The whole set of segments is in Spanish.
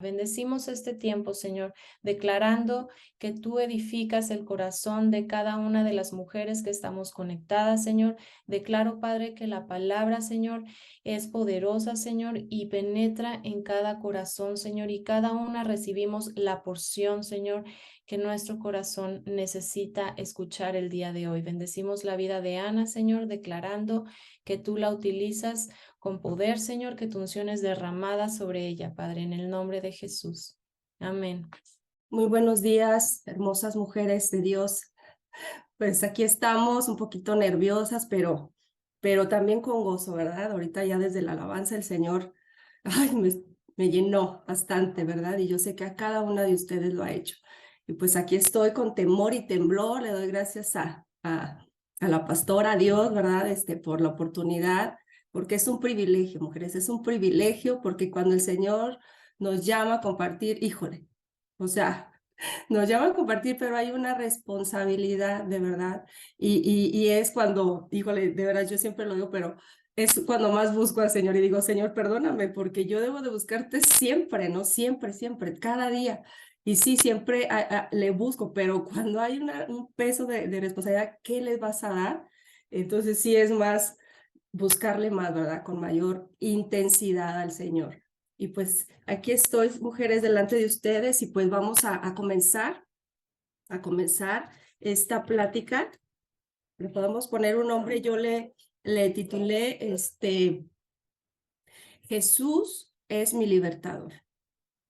Bendecimos este tiempo, Señor, declarando que tú edificas el corazón de cada una de las mujeres que estamos conectadas, Señor. Declaro, Padre, que la palabra, Señor, es poderosa, Señor, y penetra en cada corazón, Señor, y cada una recibimos la porción, Señor, que nuestro corazón necesita escuchar el día de hoy. Bendecimos la vida de Ana, Señor, declarando que tú la utilizas con poder, Señor, que tu unción es derramada sobre ella, Padre, en el nombre de Jesús. Amén. Muy buenos días, hermosas mujeres de Dios. Pues aquí estamos un poquito nerviosas, pero también con gozo, ¿verdad? Ahorita ya desde la alabanza el Señor, ay, me llenó bastante, ¿verdad? Y yo sé que a cada una de ustedes lo ha hecho. Y pues aquí estoy con temor y temblor, le doy gracias a la pastora, a Dios, ¿verdad? Por la oportunidad, porque es un privilegio, mujeres, es un privilegio porque cuando el Señor nos llama a compartir, híjole, o sea, nos llama a compartir, pero hay una responsabilidad de verdad. Y es cuando, híjole, de verdad, yo siempre lo digo, pero es cuando más busco al Señor y digo, Señor, perdóname, porque yo debo de buscarte siempre, ¿no? Siempre, siempre, cada día. Y sí, siempre le busco, pero cuando hay un peso de responsabilidad, ¿qué les vas a dar? Entonces sí es más buscarle más, ¿verdad? Con mayor intensidad al Señor. Y pues aquí estoy, mujeres, delante de ustedes y pues vamos a comenzar esta plática. Le podemos poner un nombre, yo le titulé, Jesús es mi libertador.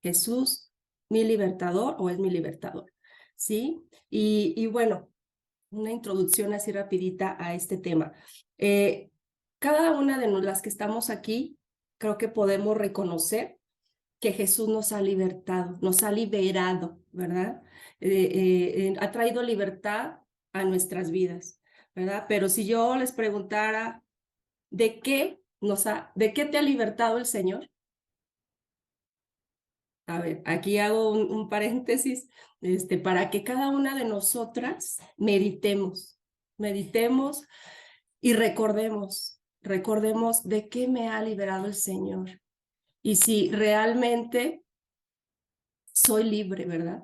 Jesús, mi libertador o es mi libertador, ¿sí? Y bueno, una introducción así rapidita a este tema. Cada una de las que estamos aquí, creo que podemos reconocer que Jesús nos ha libertado, nos ha liberado, ¿verdad? Ha traído libertad a nuestras vidas, ¿verdad? Pero si yo les preguntara, ¿de qué te ha libertado el Señor? A ver, aquí hago un paréntesis, para que cada una de nosotras meditemos y recordemos de qué me ha liberado el Señor. Y si realmente soy libre, ¿verdad?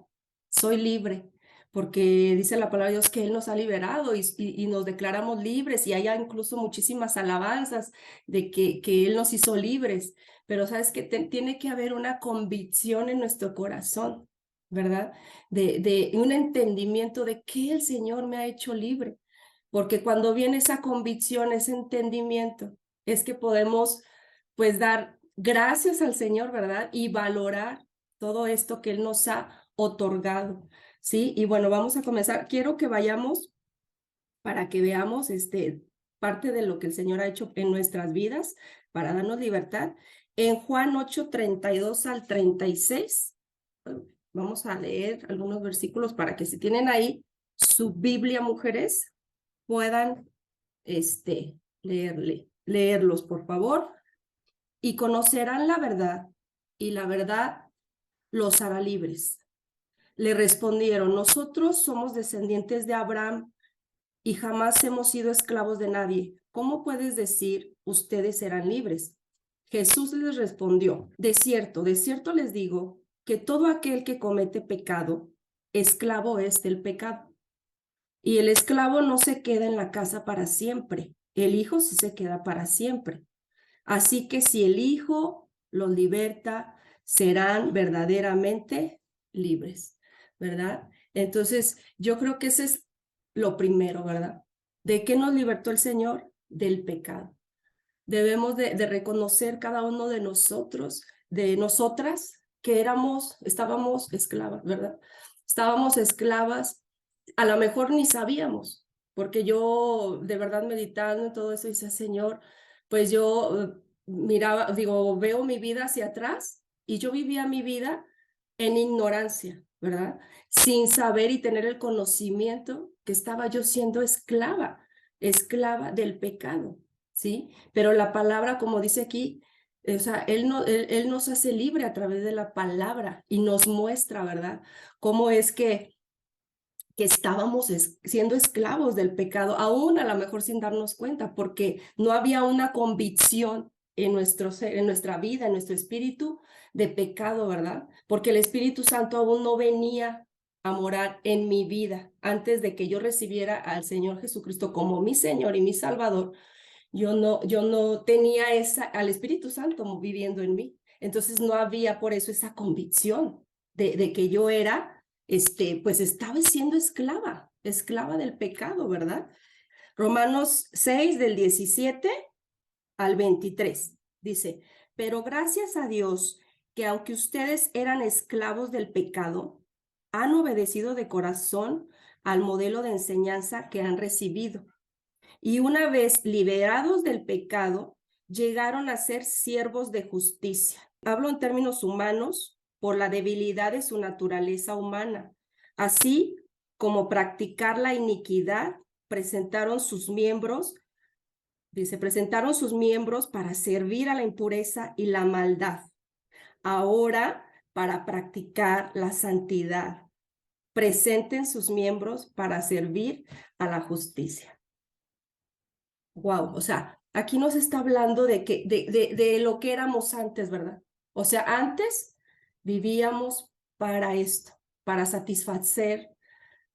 Soy libre, porque dice la palabra de Dios que Él nos ha liberado y nos declaramos libres y hay incluso muchísimas alabanzas de que Él nos hizo libres, pero sabes que tiene que haber una convicción en nuestro corazón, ¿verdad? De un entendimiento de que el Señor me ha hecho libre, porque cuando viene esa convicción, ese entendimiento, es que podemos pues dar gracias al Señor, ¿verdad? Y valorar todo esto que Él nos ha otorgado, ¿sí? Y bueno, vamos a comenzar. Quiero que vayamos para que veamos parte de lo que el Señor ha hecho en nuestras vidas para darnos libertad. En Juan 8:32 al 36, vamos a leer algunos versículos para que si tienen ahí su Biblia, mujeres, puedan leerlos, por favor. Y conocerán la verdad, y la verdad los hará libres. Le respondieron, nosotros somos descendientes de Abraham y jamás hemos sido esclavos de nadie. ¿Cómo puedes decir, ustedes serán libres? Jesús les respondió, de cierto les digo que todo aquel que comete pecado, esclavo es del pecado. Y el esclavo no se queda en la casa para siempre, el hijo sí se queda para siempre. Así que si el Hijo los liberta, serán verdaderamente libres, ¿verdad? Entonces, yo creo que ese es lo primero, ¿verdad? ¿De qué nos libertó el Señor? Del pecado. Debemos de reconocer cada uno de nosotros, de nosotras, que estábamos esclavas, ¿verdad? Estábamos esclavas, a lo mejor ni sabíamos, porque yo de verdad meditando en todo eso, decía, Señor, pues yo miraba, digo, veo mi vida hacia atrás y yo vivía mi vida en ignorancia, ¿verdad? Sin saber y tener el conocimiento que estaba yo siendo esclava del pecado, ¿sí? Pero la palabra, como dice aquí, o sea, él nos hace libre a través de la palabra y nos muestra, ¿verdad? Cómo es que estábamos siendo esclavos del pecado, aún a lo mejor sin darnos cuenta, porque no había una convicción, en nuestro ser, en nuestra vida, en nuestro espíritu de pecado, ¿verdad? Porque el Espíritu Santo aún no venía a morar en mi vida. Antes de que yo recibiera al Señor Jesucristo como mi Señor y mi Salvador, yo no tenía al Espíritu Santo viviendo en mí. Entonces no había por eso esa convicción de que yo era, pues estaba siendo esclava del pecado, ¿verdad? Romanos 6 del 17 al 23 dice, pero gracias a Dios que aunque ustedes eran esclavos del pecado, han obedecido de corazón al modelo de enseñanza que han recibido. Y una vez liberados del pecado, llegaron a ser siervos de justicia. Hablo en términos humanos por la debilidad de su naturaleza humana, así como practicar la iniquidad, presentaron sus miembros para servir a la impureza y la maldad. Ahora, para practicar la santidad, presenten sus miembros para servir a la justicia. Wow, o sea, aquí nos está hablando de lo que éramos antes, ¿verdad? O sea, antes vivíamos para esto, para satisfacer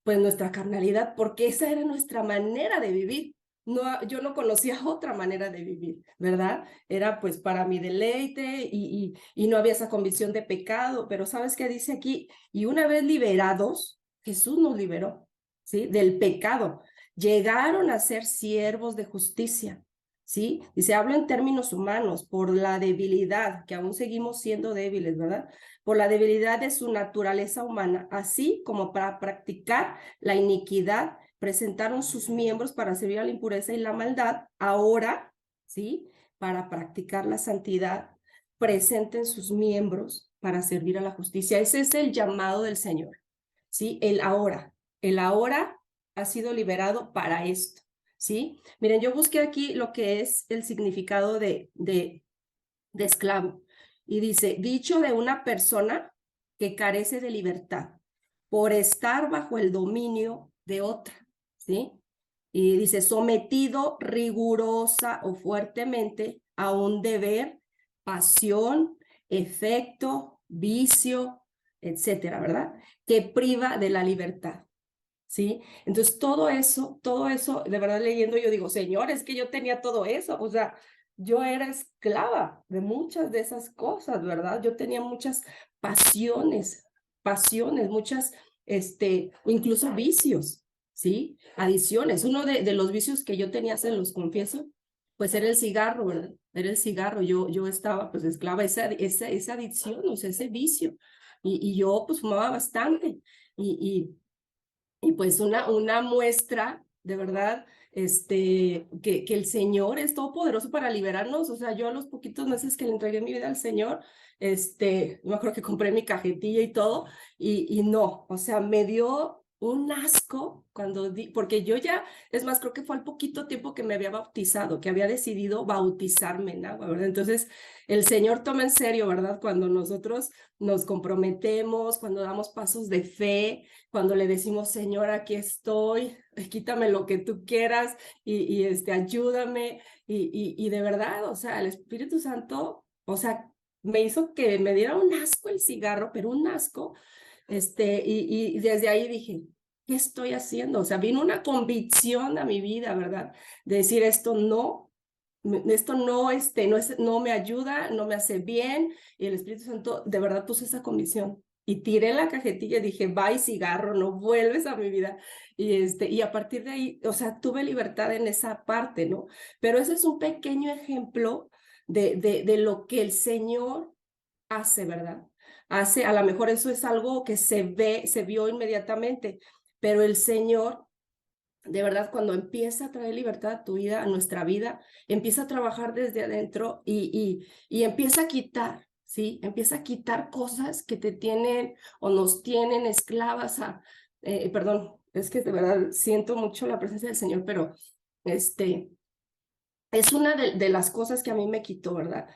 pues nuestra carnalidad, porque esa era nuestra manera de vivir. No, yo no conocía otra manera de vivir, ¿verdad? Era pues para mi deleite y no había esa convicción de pecado, pero ¿sabes qué dice aquí? Y una vez liberados, Jesús nos liberó, ¿sí? Del pecado. Llegaron a ser siervos de justicia, ¿sí? Dice, hablo en términos humanos, por la debilidad, que aún seguimos siendo débiles, ¿verdad? Por la debilidad de su naturaleza humana, así como para practicar la iniquidad, presentaron sus miembros para servir a la impureza y la maldad. Ahora, ¿sí? Para practicar la santidad, presenten sus miembros para servir a la justicia. Ese es el llamado del Señor, ¿sí? El ahora ha sido liberado para esto, ¿sí? Miren, yo busqué aquí lo que es el significado de esclavo. Y dice, dicho de una persona que carece de libertad por estar bajo el dominio de otra, ¿sí? Y dice, sometido rigurosa o fuertemente a un deber, pasión, efecto, vicio, etcétera, ¿verdad? Que priva de la libertad. ¿Sí? Entonces, todo eso, de verdad leyendo, yo digo, Señor, es que yo tenía todo eso, o sea, yo era esclava de muchas de esas cosas, ¿verdad? Yo tenía muchas pasiones, muchas, incluso vicios, ¿sí? Adicciones. Uno de los vicios que yo tenía, se los confieso, pues era el cigarro, ¿verdad? Era el cigarro, yo estaba pues esclava, esa adicción, o sea, ese vicio, y yo pues fumaba bastante, y pues una muestra, de verdad, que el Señor es todopoderoso para liberarnos. O sea, yo a los poquitos meses que le entregué mi vida al Señor, me acuerdo que compré mi cajetilla y todo, y no, o sea, me dio un asco porque yo ya, es más, creo que fue al poquito tiempo que me había bautizado, que había decidido bautizarme en agua, ¿verdad? Entonces, el Señor toma en serio, ¿verdad? Cuando nosotros nos comprometemos, cuando damos pasos de fe, cuando le decimos, Señor, aquí estoy, quítame lo que tú quieras ayúdame. Y de verdad, o sea, el Espíritu Santo, o sea, me hizo que me diera un asco el cigarro, pero un asco, y desde ahí dije, ¿qué estoy haciendo? O sea, vino una convicción a mi vida, ¿verdad? De decir, esto no, no me ayuda, no me hace bien, y el Espíritu Santo de verdad puso esa convicción. Y tiré la cajetilla y dije, bye cigarro, no vuelves a mi vida. Y a partir de ahí, o sea, tuve libertad en esa parte, ¿no? Pero ese es un pequeño ejemplo de lo que el Señor hace, ¿verdad? Hace, a lo mejor eso es algo que se vio inmediatamente, pero el Señor, de verdad, cuando empieza a traer libertad a tu vida, a nuestra vida, empieza a trabajar desde adentro y empieza a quitar, ¿sí? Empieza a quitar cosas que te tienen o nos tienen esclavas perdón, es que de verdad siento mucho la presencia del Señor, pero es una de las cosas que a mí me quitó, ¿verdad?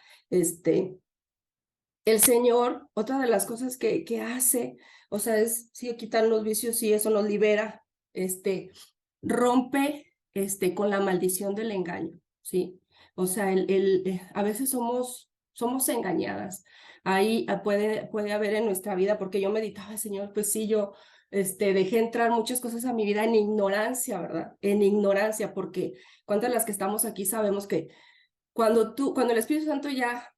El Señor, otra de las cosas que hace, o sea, es, sí, quitar los vicios y eso nos libera, rompe, con la maldición del engaño, ¿sí? O sea, a veces somos engañadas. Ahí puede haber en nuestra vida, porque yo meditaba, Señor, pues sí, yo dejé entrar muchas cosas a mi vida en ignorancia, ¿verdad? En ignorancia, porque cuántas de las que estamos aquí sabemos que cuando el Espíritu Santo ya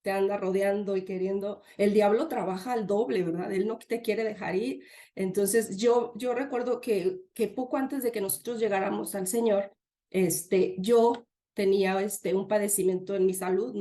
te anda rodeando y queriendo, el diablo trabaja al doble, ¿verdad? Él no te quiere dejar ir. Entonces, yo recuerdo que poco antes de que nosotros llegáramos al Señor, yo tenía un padecimiento en mi salud,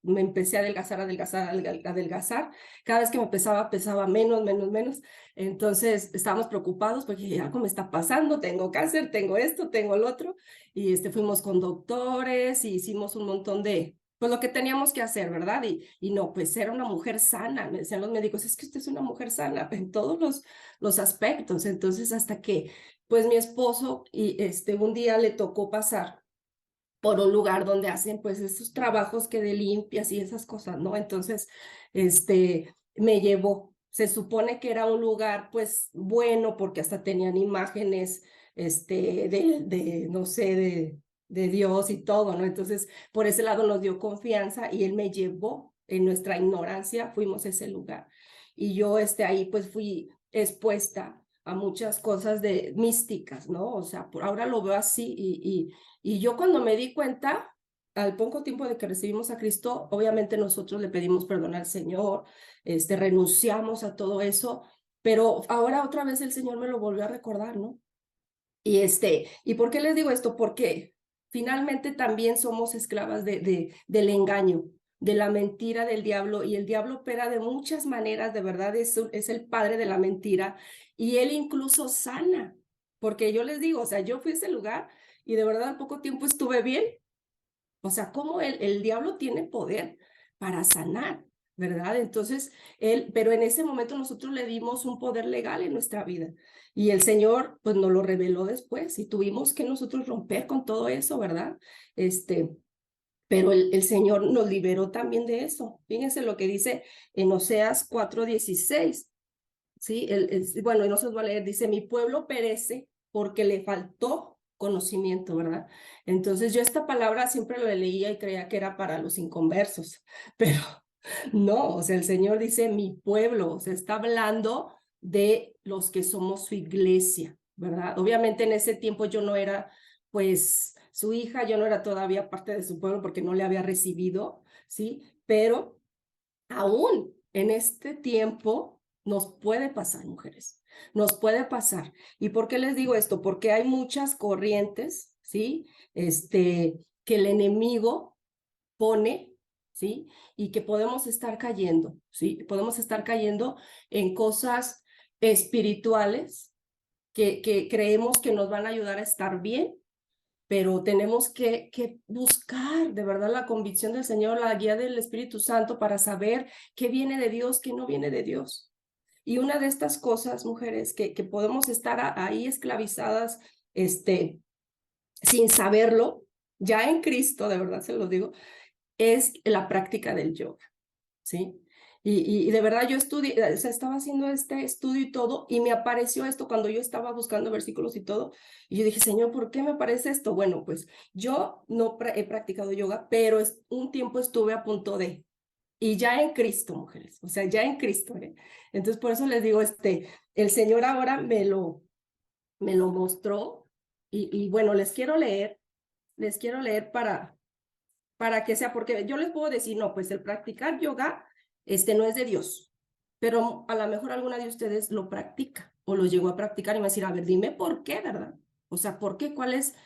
me empecé a adelgazar, adelgazar. Cada vez que me pesaba menos, menos, menos. Entonces, estábamos preocupados porque algo me está pasando, tengo cáncer, tengo esto, tengo el otro. Y fuimos con doctores y hicimos un montón de pues lo que teníamos que hacer, ¿verdad? Y no, pues era una mujer sana, me decían los médicos, es que usted es una mujer sana en todos los aspectos. Entonces, hasta que, pues mi esposo, y un día le tocó pasar por un lugar donde hacen, pues, esos trabajos que de limpias y esas cosas, ¿no? Entonces, me llevó. Se supone que era un lugar, pues, bueno, porque hasta tenían imágenes, no sé, de Dios y todo, ¿no? Entonces, por ese lado nos dio confianza y él me llevó en nuestra ignorancia, fuimos a ese lugar. Y yo, ahí pues fui expuesta a muchas cosas de místicas, ¿no? O sea, por ahora lo veo así y yo cuando me di cuenta, al poco tiempo de que recibimos a Cristo, obviamente nosotros le pedimos perdón al Señor, renunciamos a todo eso, pero ahora otra vez el Señor me lo volvió a recordar, ¿no? ¿Y por qué les digo esto? Porque finalmente también somos esclavas del engaño, de la mentira del diablo, y el diablo opera de muchas maneras, de verdad es el padre de la mentira, y él incluso sana, porque yo les digo, o sea, yo fui a ese lugar y de verdad al poco tiempo estuve bien. O sea, cómo el diablo tiene poder para sanar, ¿verdad? Entonces, pero en ese momento nosotros le dimos un poder legal en nuestra vida y el Señor, pues, nos lo reveló después y tuvimos que nosotros romper con todo eso, ¿verdad? Pero el Señor nos liberó también de eso. Fíjense lo que dice en Oseas 4:16, ¿sí? Bueno, y no se los voy a leer, dice, mi pueblo perece porque le faltó conocimiento, ¿verdad? Entonces yo esta palabra siempre la leía y creía que era para los inconversos, pero no, o sea, el Señor dice mi pueblo, o sea, está hablando de los que somos su iglesia, ¿verdad? Obviamente en ese tiempo yo no era, pues, su hija, yo no era todavía parte de su pueblo porque no le había recibido, ¿sí? Pero aún en este tiempo nos puede pasar, mujeres, nos puede pasar. ¿Y por qué les digo esto? Porque hay muchas corrientes, ¿sí? Que el enemigo pone, ¿sí? Y que podemos estar cayendo, ¿sí? Podemos estar cayendo en cosas espirituales que creemos que nos van a ayudar a estar bien, pero tenemos que buscar de verdad la convicción del Señor, la guía del Espíritu Santo para saber qué viene de Dios, qué no viene de Dios. Y una de estas cosas, mujeres, que podemos estar ahí esclavizadas, sin saberlo, ya en Cristo, de verdad se lo digo, es la práctica del yoga, ¿sí? Y de verdad yo estudié, o sea, estaba haciendo este estudio y todo, y me apareció esto cuando yo estaba buscando versículos y todo, y yo dije, Señor, ¿por qué me aparece esto? Bueno, pues yo no he practicado yoga, pero un tiempo estuve a punto de, y ya en Cristo, mujeres, o sea, ya en Cristo, ¿eh? Entonces, por eso les digo, el Señor ahora me lo mostró, y bueno, les quiero leer para que sea, porque yo les puedo decir, no, pues el practicar yoga, no es de Dios, pero a lo mejor alguna de ustedes lo practica o lo llegó a practicar y me va a decir, a ver, dime por qué, ¿verdad? O sea, ¿por qué? ¿Cuál es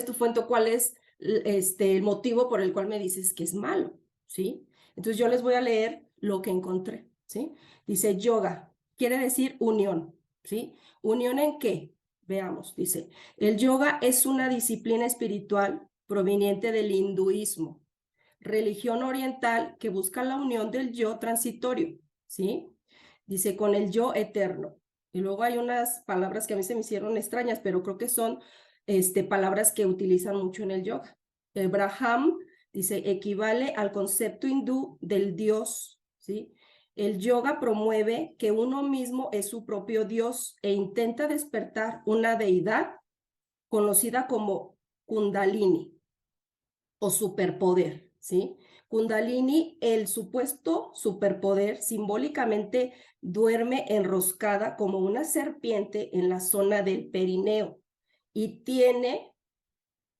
tu fuente? ¿Cuál es el motivo por el cual me dices que es malo? ¿Sí? Entonces yo les voy a leer lo que encontré, ¿sí? Dice yoga, quiere decir unión, ¿sí? ¿Unión en qué? Veamos, dice, el yoga es una disciplina espiritual proveniente del hinduismo, religión oriental que busca la unión del yo transitorio, ¿sí? Dice, con el yo eterno. Y luego hay unas palabras que a mí se me hicieron extrañas, pero creo que son palabras que utilizan mucho en el yoga. El Brahman, dice, equivale al concepto hindú del Dios, ¿sí? El yoga promueve que uno mismo es su propio Dios e intenta despertar una deidad conocida como Kundalini. o superpoder, ¿sí? Kundalini, el supuesto superpoder, simbólicamente duerme enroscada como una serpiente en la zona del perineo y tiene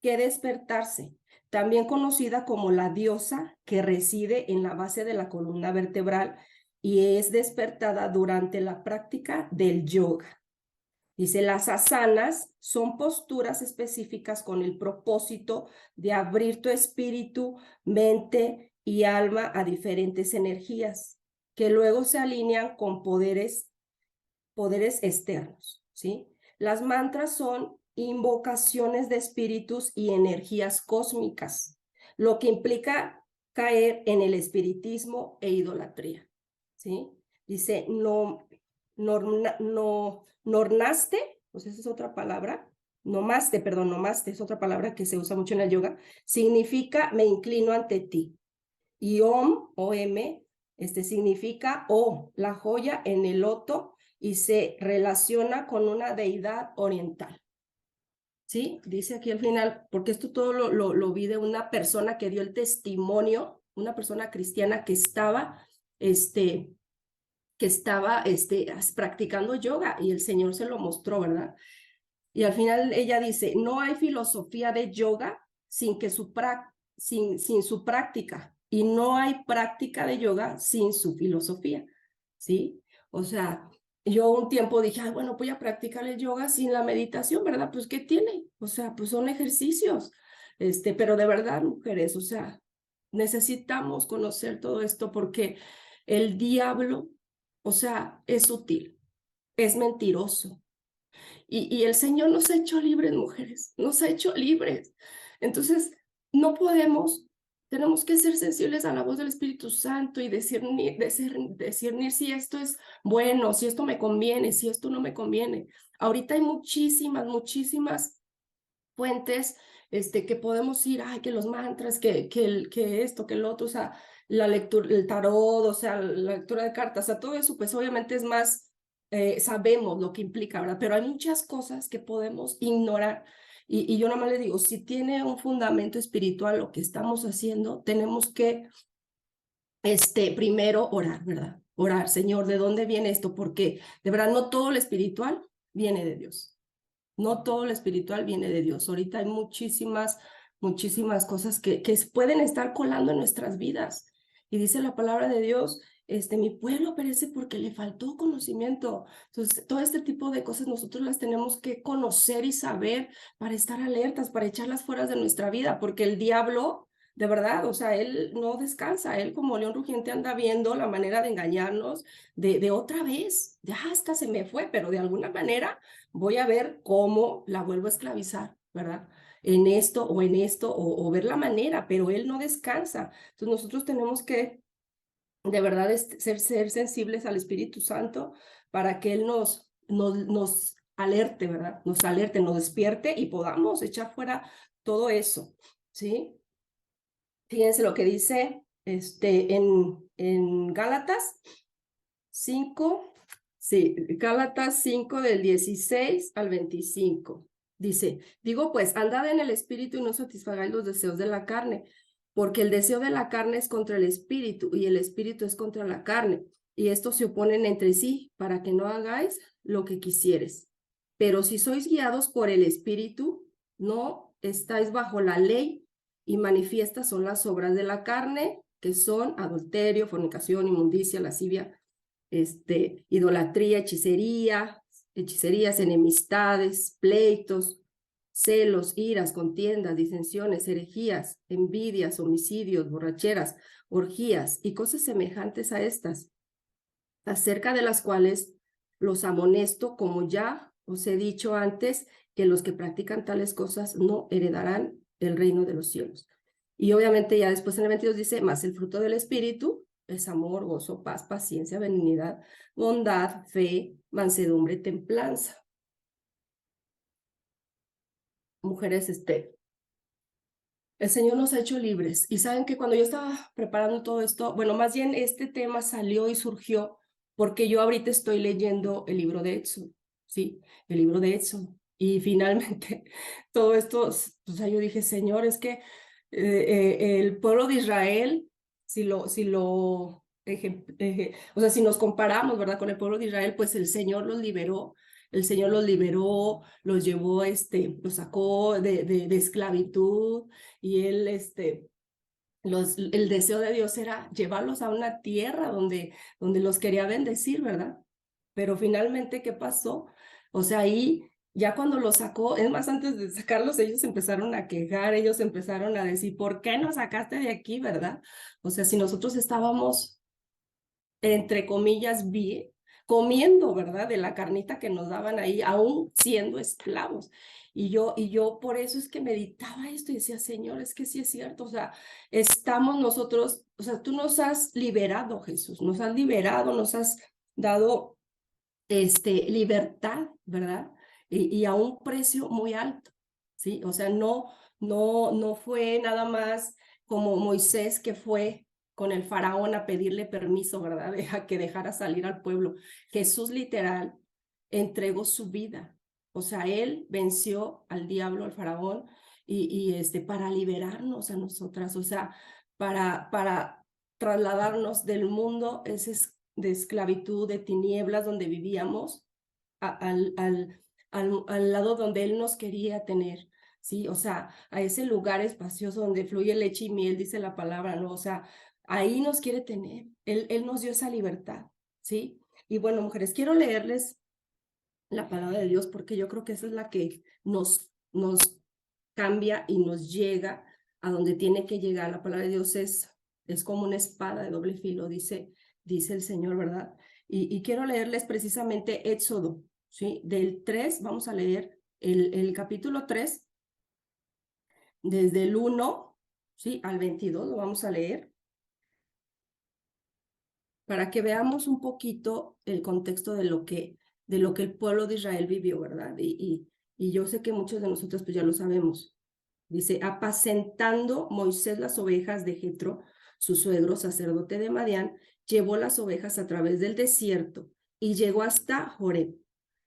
que despertarse, también conocida como la diosa que reside en la base de la columna vertebral y es despertada durante la práctica del yoga. Dice, las asanas son posturas específicas con el propósito de abrir tu espíritu, mente y alma a diferentes energías que luego se alinean con poderes externos, ¿sí? Las mantras son invocaciones de espíritus y energías cósmicas, lo que implica caer en el espiritismo e idolatría, ¿sí? Dice, nornaste, pues esa es otra palabra, nomaste es otra palabra que se usa mucho en el yoga, significa me inclino ante ti. Y om, significa la joya en el loto y se relaciona con una deidad oriental. ¿Sí? Dice aquí al final, porque esto todo lo vi de una persona que dio el testimonio, una persona cristiana que estaba practicando yoga y el Señor se lo mostró, ¿verdad? Y al final ella dice, no hay filosofía de yoga sin su práctica y no hay práctica de yoga sin su filosofía, ¿sí? O sea, yo un tiempo dije, bueno, voy a practicar el yoga sin la meditación, ¿verdad? Pues, ¿qué tiene? O sea, pues son ejercicios, pero de verdad, mujeres, o sea, necesitamos conocer todo esto porque el diablo, o sea, es sutil, es mentiroso, y el Señor nos ha hecho libres, mujeres, nos ha hecho libres. Entonces, no podemos, tenemos que ser sensibles a la voz del Espíritu Santo y discernir si esto es bueno, si esto me conviene, si esto no me conviene. Ahorita hay muchísimas fuentes que podemos ir, que los mantras, que esto, que el otro, o sea, la lectura, el tarot, o sea, la lectura de cartas, o sea, todo eso, pues obviamente es más sabemos lo que implica, ¿verdad? Pero hay muchas cosas que podemos ignorar. Y yo nada más le digo, si tiene un fundamento espiritual lo que estamos haciendo, tenemos que primero orar, ¿verdad? Orar, Señor, ¿de dónde viene esto? Porque de verdad no todo lo espiritual viene de Dios. No todo lo espiritual viene de Dios. Ahorita hay muchísimas cosas que pueden estar colando en nuestras vidas. Y dice la palabra de Dios, mi pueblo perece porque le faltó conocimiento. Entonces, todo este tipo de cosas nosotros las tenemos que conocer y saber para estar alertas, para echarlas fuera de nuestra vida, porque el diablo, de verdad, o sea, él no descansa, él como león rugiente anda viendo la manera de engañarnos de otra vez. Ya hasta se me fue, pero de alguna manera voy a ver cómo la vuelvo a esclavizar, ¿verdad? En esto o ver la manera, pero él no descansa. Entonces nosotros tenemos que de verdad ser sensibles al Espíritu Santo para que él nos alerte, ¿verdad? Nos alerte, nos despierte y podamos echar fuera todo eso, ¿sí? Fíjense lo que dice en Gálatas 5, sí, Gálatas 5 del 16 al 25. Dice, digo pues, andad en el espíritu y no satisfagáis los deseos de la carne, porque el deseo de la carne es contra el espíritu y el espíritu es contra la carne, y estos se oponen entre sí para que no hagáis lo que quisieres. Pero si sois guiados por el espíritu, no estáis bajo la ley, y manifiestas son las obras de la carne, que son adulterio, fornicación, inmundicia, lascivia, idolatría, hechicerías, enemistades, pleitos, celos, iras, contiendas, disensiones, herejías, envidias, homicidios, borracheras, orgías y cosas semejantes a estas, acerca de las cuales los amonesto, como ya os he dicho antes, que los que practican tales cosas no heredarán el reino de los cielos. Y obviamente ya después en el 22 dice, más el fruto del Espíritu es amor, gozo, paz, paciencia, benignidad, bondad, fe, mansedumbre, templanza. Mujeres, el Señor nos ha hecho libres. Y saben que cuando yo estaba preparando todo esto, bueno, más bien este tema salió y surgió porque yo ahorita estoy leyendo el libro de Éxodo, ¿sí? El libro de Éxodo. Y finalmente todo esto, o sea, yo dije, Señor, es que El pueblo de Israel, o sea, si nos comparamos, ¿verdad? Con el pueblo de Israel, pues el Señor los liberó, los llevó, los sacó de esclavitud, y él, el deseo de Dios era llevarlos a una tierra donde los quería bendecir, ¿verdad? Pero finalmente, ¿qué pasó? O sea, ahí ya cuando los sacó, es más, antes de sacarlos, ellos empezaron a quejar, ellos empezaron a decir, ¿por qué nos sacaste de aquí, verdad? O sea, si nosotros estábamos, entre comillas, bien, comiendo, ¿verdad? De la carnita que nos daban ahí, aún siendo esclavos. Y yo por eso es que meditaba esto y decía, Señor, es que sí es cierto, o sea, estamos nosotros, o sea, tú nos has liberado, Jesús, nos has liberado, nos has dado libertad, ¿verdad? Y a un precio muy alto, ¿sí? O sea, no fue nada más como Moisés, que fue con el faraón a pedirle permiso, ¿verdad? A que dejara salir al pueblo. Jesús literal entregó su vida. O sea, él venció al diablo, al faraón, para liberarnos a nosotras, o sea, para trasladarnos del mundo ese de esclavitud, de tinieblas donde vivíamos, al lado donde Él nos quería tener, ¿sí? O sea, a ese lugar espacioso donde fluye leche y miel, dice la palabra, ¿no? O sea, ahí nos quiere tener. Él nos dio esa libertad, ¿sí? Y bueno, mujeres, quiero leerles la palabra de Dios, porque yo creo que esa es la que nos cambia y nos llega a donde tiene que llegar. La palabra de Dios es como una espada de doble filo, dice el Señor, ¿verdad? Y quiero leerles precisamente Éxodo, ¿sí? Del 3, vamos a leer el capítulo 3, desde el 1, ¿sí? Al 22, lo vamos a leer, para que veamos un poquito el contexto de lo que el pueblo de Israel vivió, ¿verdad? Y yo sé que muchos de nosotros pues ya lo sabemos. Dice, apacentando Moisés las ovejas de Jetro, su suegro, sacerdote de Madián, llevó las ovejas a través del desierto y llegó hasta Joreb,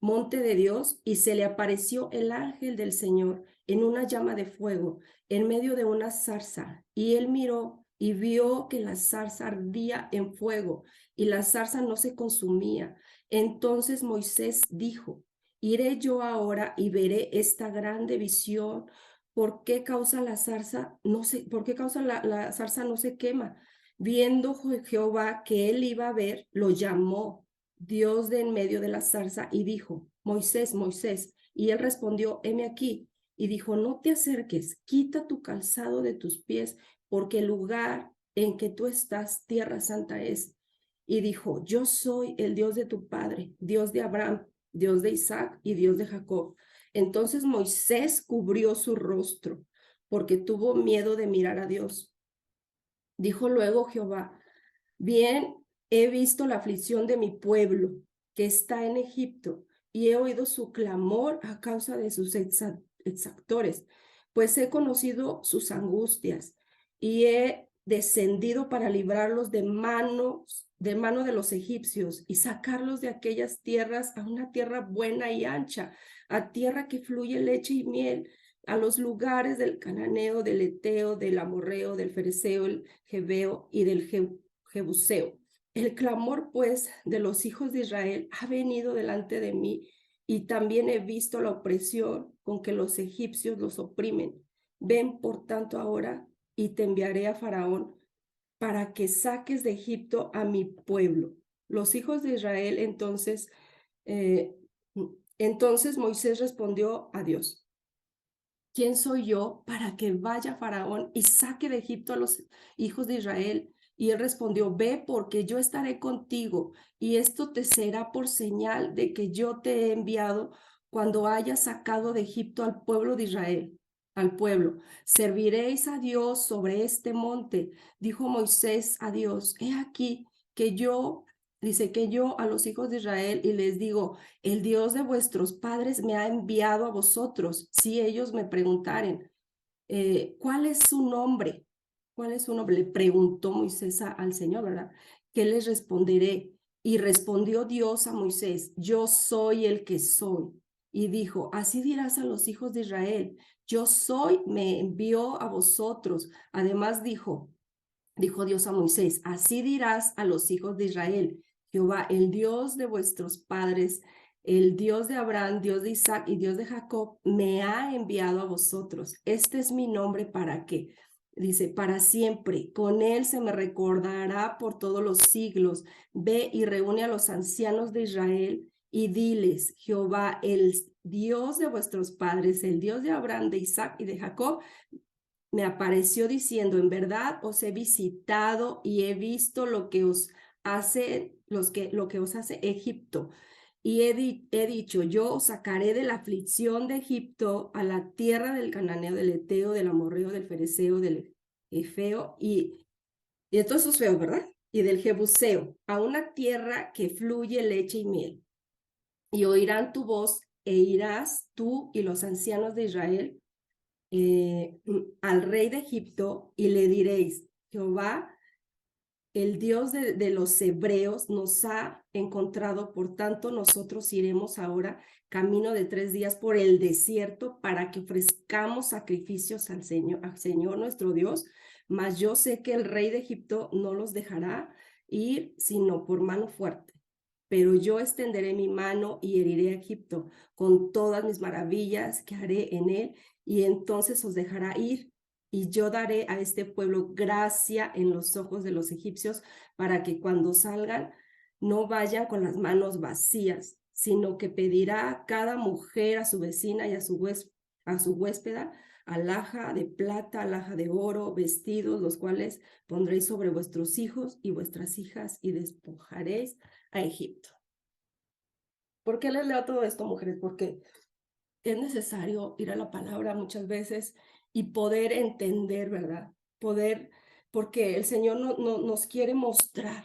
monte de Dios, y se le apareció el ángel del Señor en una llama de fuego en medio de una zarza. Y él miró y vio que la zarza ardía en fuego y la zarza no se consumía. Entonces Moisés dijo, iré yo ahora y veré esta grande visión. ¿Por qué causa la zarza por qué causa la zarza no se quema? Viendo Jehová que él iba a ver, lo llamó Dios de en medio de la zarza y dijo, Moisés, Moisés. Y él respondió, heme aquí. Y dijo, no te acerques, quita tu calzado de tus pies, porque el lugar en que tú estás, tierra santa es. Y dijo, yo soy el Dios de tu padre, Dios de Abraham, Dios de Isaac y Dios de Jacob. Entonces Moisés cubrió su rostro, porque tuvo miedo de mirar a Dios. Dijo luego Jehová, bien he visto la aflicción de mi pueblo, que está en Egipto, y he oído su clamor a causa de sus exactores, pues he conocido sus angustias, y he descendido para librarlos de mano de los egipcios, y sacarlos de aquellas tierras a una tierra buena y ancha, a tierra que fluye leche y miel, a los lugares del cananeo, del eteo, del amorreo, del fereceo, el jebeo y del jebuseo. El clamor, pues, de los hijos de Israel ha venido delante de mí, y también he visto la opresión con que los egipcios los oprimen. Ven, por tanto, ahora, y te enviaré a Faraón para que saques de Egipto a mi pueblo. Los hijos de Israel eh, entonces Moisés respondió a Dios, ¿quién soy yo para que vaya Faraón y saque de Egipto a los hijos de Israel? Y él respondió, ve, porque yo estaré contigo, y esto te será por señal de que yo te he enviado cuando haya sacado de Egipto al pueblo de Israel. Al pueblo, serviréis a Dios sobre este monte. Dijo Moisés a Dios, he aquí que yo, dice que yo a los hijos de Israel, y les digo, el Dios de vuestros padres me ha enviado a vosotros. Si ellos me preguntaren, ¿cuál es su nombre? ¿Cuál es su nombre? Le preguntó Moisés al Señor, ¿verdad? ¿Qué les responderé? Y respondió Dios a Moisés, yo soy el que soy. Y dijo, así dirás a los hijos de Israel, yo soy, me envió a vosotros. Además dijo Dios a Moisés, así dirás a los hijos de Israel, Jehová, el Dios de vuestros padres, el Dios de Abraham, Dios de Isaac y Dios de Jacob, me ha enviado a vosotros. Este es mi nombre, ¿para qué? Dice, para siempre, con él se me recordará por todos los siglos. Ve y reúne a los ancianos de Israel y diles, Jehová, el Dios de vuestros padres, el Dios de Abraham, de Isaac y de Jacob, me apareció diciendo, en verdad os he visitado y he visto lo que os hace, lo que os hace Egipto. Y he dicho, yo os sacaré de la aflicción de Egipto a la tierra del cananeo, del eteo, del amorreo, del fereceo, del efeo y de todos esos feos, ¿verdad? Y del jebuseo, a una tierra que fluye leche y miel. Y oirán tu voz e irás tú y los ancianos de Israel al rey de Egipto y le diréis, Jehová, el Dios de los hebreos, nos ha encontrado, por tanto nosotros iremos ahora camino de 3 días por el desierto para que ofrezcamos sacrificios al Señor nuestro Dios, mas yo sé que el rey de Egipto no los dejará ir sino por mano fuerte. Pero yo extenderé mi mano y heriré a Egipto con todas mis maravillas que haré en él, y entonces os dejará ir. Y yo daré a este pueblo gracia en los ojos de los egipcios, para que cuando salgan no vayan con las manos vacías, sino que pedirá cada mujer a su vecina y a su huéspeda alhaja de plata, alhaja de oro, vestidos, los cuales pondréis sobre vuestros hijos y vuestras hijas y despojaréis a Egipto. ¿Por qué les leo todo esto, mujeres? Porque es necesario ir a la palabra muchas veces y poder entender, ¿verdad? Porque el Señor nos quiere mostrar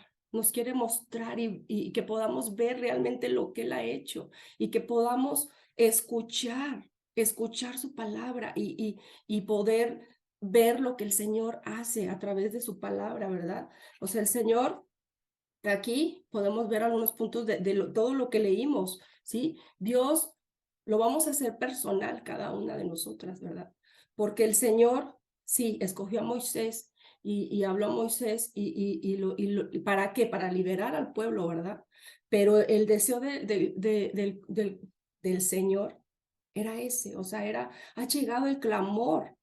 y que podamos ver realmente lo que Él ha hecho y que podamos escuchar su palabra y poder ver lo que el Señor hace a través de su palabra, ¿verdad? O sea, el Señor, aquí podemos ver algunos puntos de todo lo que leímos, ¿sí? Dios lo vamos a hacer personal cada una de nosotras, ¿verdad? Porque el Señor, sí, escogió a Moisés y habló a Moisés ¿para qué? Para liberar al pueblo, ¿verdad? Pero el deseo del Señor era ese, o sea, ha llegado el clamor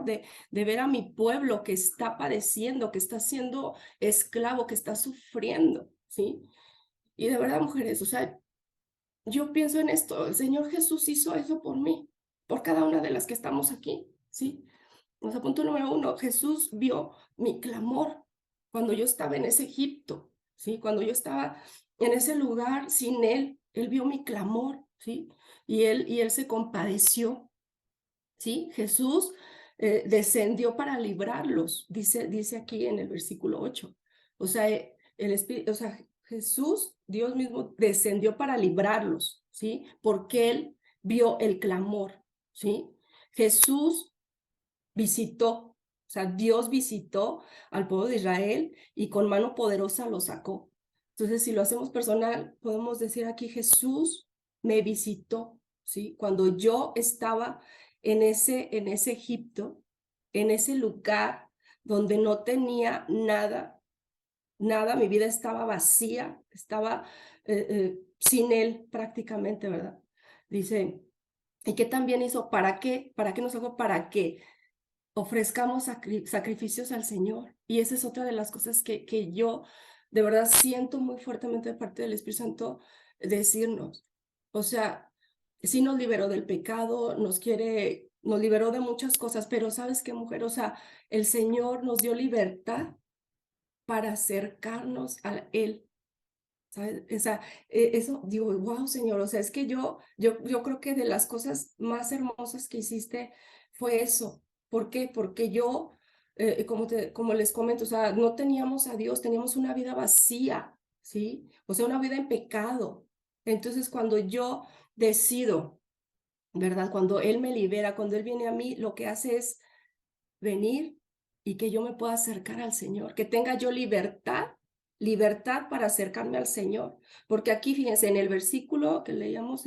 de ver a mi pueblo que está padeciendo, que está siendo esclavo, que está sufriendo, ¿sí? Y de verdad, mujeres, o sea, yo pienso en esto, el Señor Jesús hizo eso por mí, por cada una de las que estamos aquí, ¿sí? O sea, punto número 1, Jesús vio mi clamor cuando yo estaba en ese Egipto, ¿sí? Cuando yo estaba en ese lugar sin Él vio mi clamor, ¿sí? Y Él se compadeció, ¿sí? Jesús descendió para librarlos, dice aquí en el versículo 8. O sea, Jesús, Dios mismo, descendió para librarlos, ¿sí? Porque Él vio el clamor, ¿sí? Jesús visitó, o sea, Dios visitó al pueblo de Israel y con mano poderosa lo sacó. Entonces, si lo hacemos personal, podemos decir aquí, Jesús me visitó, ¿sí? Cuando yo estaba en ese Egipto, en ese lugar donde no tenía nada, mi vida estaba vacía, estaba sin Él prácticamente, ¿verdad? Dice, ¿y qué también hizo? ¿Para qué? ¿Para qué nos hago? Para que ofrezcamos sacrificios al Señor. Y esa es otra de las cosas que yo de verdad siento muy fuertemente de parte del Espíritu Santo decirnos. O sea, sí nos liberó del pecado, nos liberó de muchas cosas, pero ¿sabes qué, mujer? O sea, el Señor nos dio libertad para acercarnos a Él. ¿Sabes? O sea, eso digo, wow, Señor, o sea, es que yo creo que de las cosas más hermosas que hiciste fue eso. ¿Por qué? Porque yo, como les comento, o sea, no teníamos a Dios, teníamos una vida vacía, ¿sí? O sea, una vida en pecado. Entonces, cuando yo decido, ¿verdad? Cuando Él me libera, cuando Él viene a mí, lo que hace es venir y que yo me pueda acercar al Señor, que tenga yo libertad para acercarme al Señor. Porque aquí, fíjense, en el versículo que leíamos,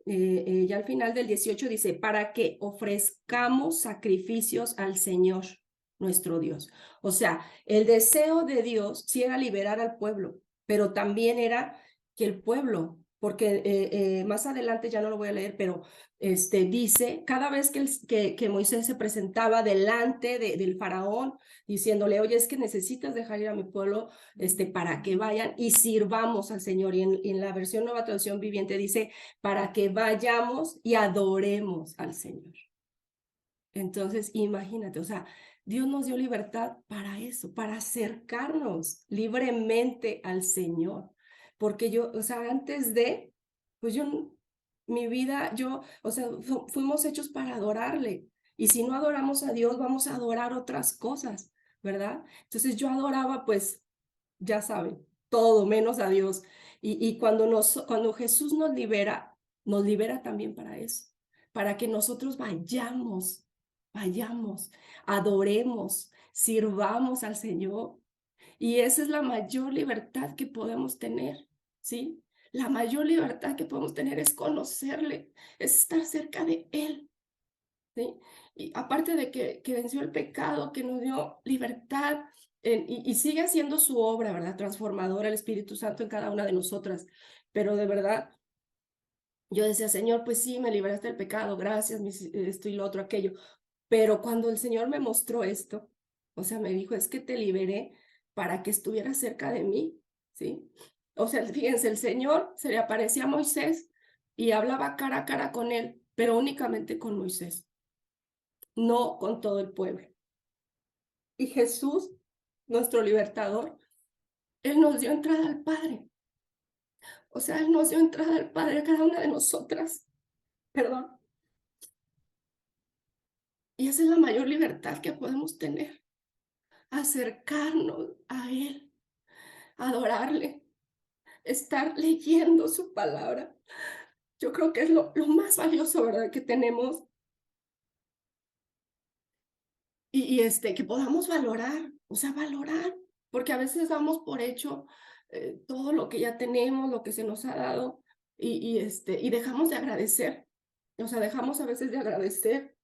ya al final del 18 dice, para que ofrezcamos sacrificios al Señor, nuestro Dios. O sea, el deseo de Dios sí era liberar al pueblo, pero también era que el pueblo, porque más adelante ya no lo voy a leer, pero dice, cada vez que Moisés se presentaba delante del faraón, diciéndole, oye, es que necesitas dejar ir a mi pueblo para que vayan y sirvamos al Señor. Y en la versión Nueva Traducción Viviente dice, para que vayamos y adoremos al Señor. Entonces, imagínate, o sea, Dios nos dio libertad para eso, para acercarnos libremente al Señor. Porque yo, o sea, antes de, pues yo, mi vida, yo, o sea, fuimos hechos para adorarle. Y si no adoramos a Dios, vamos a adorar otras cosas, ¿verdad? Entonces yo adoraba, pues, ya saben, todo menos a Dios. Y cuando Jesús nos libera también para eso, para que nosotros vayamos, adoremos, sirvamos al Señor. Y esa es la mayor libertad que podemos tener, ¿sí? La mayor libertad que podemos tener es conocerle, es estar cerca de Él, ¿sí? Y aparte de que venció el pecado, que nos dio libertad, y sigue haciendo su obra, ¿verdad? Transformadora, el Espíritu Santo en cada una de nosotras. Pero de verdad, yo decía, Señor, pues sí, me liberaste del pecado, gracias, esto y lo otro, aquello. Pero cuando el Señor me mostró esto, o sea, me dijo, es que te liberé para que estuvieras cerca de mí, ¿sí? O sea, fíjense, el Señor se le aparecía a Moisés y hablaba cara a cara con él, pero únicamente con Moisés, no con todo el pueblo. Y Jesús, nuestro libertador, Él nos dio entrada al Padre. O sea, Él nos dio entrada al Padre a cada una de nosotras. Perdón. Y esa es la mayor libertad que podemos tener. Acercarnos a Él, adorarle, estar leyendo su palabra. Yo creo que es lo más valioso, ¿verdad?, que tenemos. Que podamos valorar, o sea, valorar, porque a veces damos por hecho todo lo que ya tenemos, lo que se nos ha dado, y dejamos de agradecer, o sea, dejamos a veces de agradecer,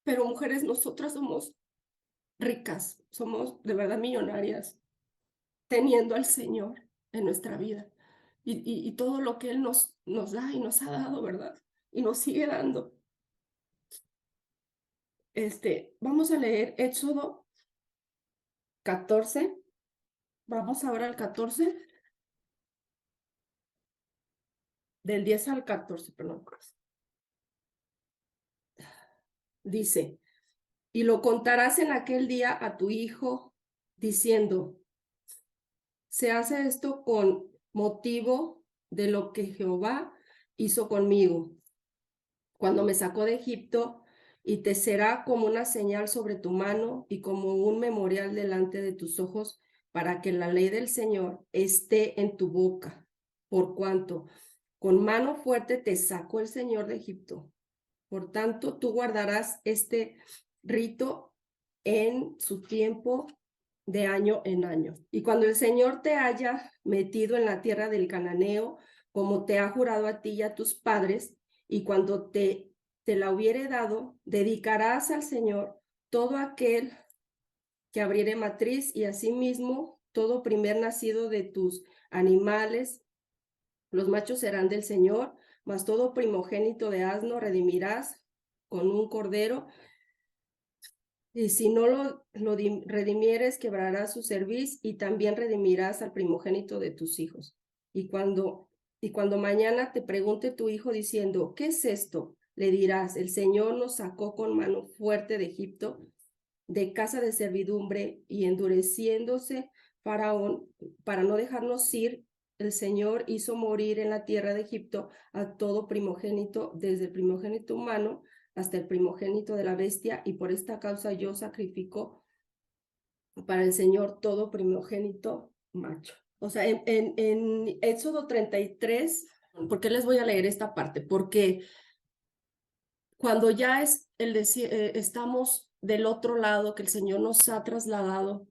pero mujeres, nosotras somos ricas, somos de verdad millonarias, teniendo al Señor en nuestra vida, y todo lo que Él nos da y nos ha dado, ¿verdad? Y nos sigue dando. Vamos a leer Éxodo 14. Vamos ahora al 14, del 10 al 14, perdón. Dice, y lo contarás en aquel día a tu hijo, diciendo, se hace esto con motivo de lo que Jehová hizo conmigo cuando me sacó de Egipto, y te será como una señal sobre tu mano y como un memorial delante de tus ojos, para que la ley del Señor esté en tu boca, por cuanto con mano fuerte te sacó el Señor de Egipto. Por tanto, tú guardarás este rito en su tiempo, de año en año. Y cuando el Señor te haya metido en la tierra del cananeo, como te ha jurado a ti y a tus padres, y cuando te la hubiere dado, dedicarás al Señor todo aquel que abriere matriz, y asimismo todo primer nacido de tus animales, los machos serán del Señor, mas todo primogénito de asno redimirás con un cordero, y si no lo redimieres, quebrarás su cerviz, y también redimirás al primogénito de tus hijos. Y cuando mañana te pregunte tu hijo diciendo, ¿qué es esto?, le dirás, el Señor nos sacó con mano fuerte de Egipto, de casa de servidumbre, y endureciéndose Faraón para no dejarnos ir, el Señor hizo morir en la tierra de Egipto a todo primogénito, desde el primogénito humano hasta el primogénito de la bestia, y por esta causa yo sacrifico para el Señor todo primogénito macho. O sea, en Éxodo 33, ¿por qué les voy a leer esta parte? Porque cuando ya estamos del otro lado, que el Señor nos ha trasladado,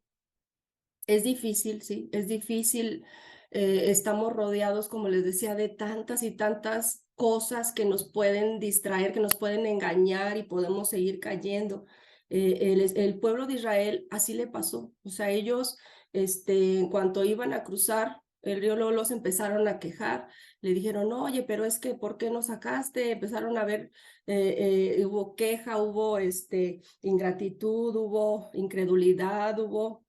es difícil, ¿sí? Es difícil estamos rodeados, como les decía, de tantas y tantas cosas que nos pueden distraer, que nos pueden engañar y podemos seguir cayendo. El pueblo de Israel así le pasó, o sea, ellos, en cuanto iban a cruzar el río, luego los empezaron a quejar, le dijeron, oye, pero es que, ¿por qué nos sacaste? Empezaron a ver, hubo queja, hubo ingratitud, hubo incredulidad, hubo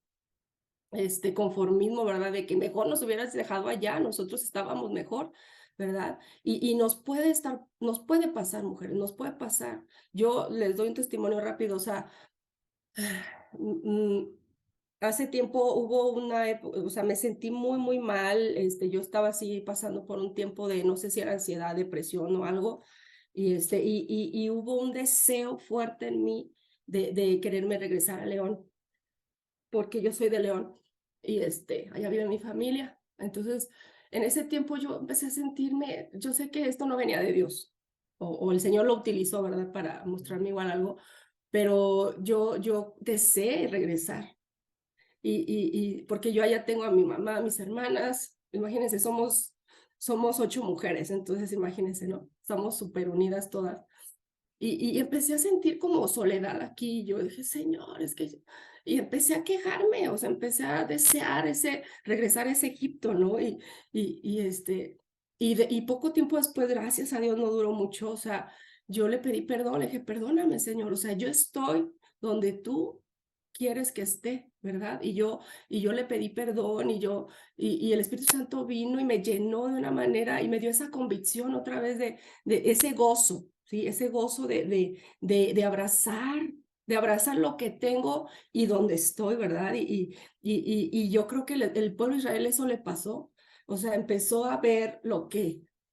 conformismo, ¿verdad? De que mejor nos hubieras dejado allá, nosotros estábamos mejor, ¿verdad? Y nos puede pasar, mujeres, nos puede pasar. Yo les doy un testimonio rápido, o sea, mm, hace tiempo hubo una época, o sea, me sentí muy, muy mal, yo estaba así pasando por un tiempo de, no sé si era ansiedad, depresión o algo, y hubo un deseo fuerte en mí de quererme regresar a León, porque yo soy de León y allá vive mi familia. Entonces, en ese tiempo yo empecé a sentirme, yo sé que esto no venía de Dios, o el Señor lo utilizó, ¿verdad? Para mostrarme igual algo, pero yo deseé regresar. Porque yo allá tengo a mi mamá, a mis hermanas, imagínense, somos 8 mujeres, entonces imagínense, ¿no? Estamos súper unidas todas. Y empecé a sentir como soledad aquí. Yo dije, Señor, es que... Y empecé a quejarme, o sea, empecé a desear regresar a ese Egipto, ¿no? Y poco tiempo después, gracias a Dios, no duró mucho, o sea, yo le pedí perdón, le dije, perdóname, Señor, o sea, yo estoy donde tú quieres que esté, ¿verdad? Y yo le pedí perdón y el Espíritu Santo vino y me llenó de una manera y me dio esa convicción otra vez de ese gozo, ¿sí? Ese gozo de abrazar lo que tengo y donde estoy, ¿verdad? Y yo creo que el pueblo de Israel eso le pasó, o sea, empezó a ver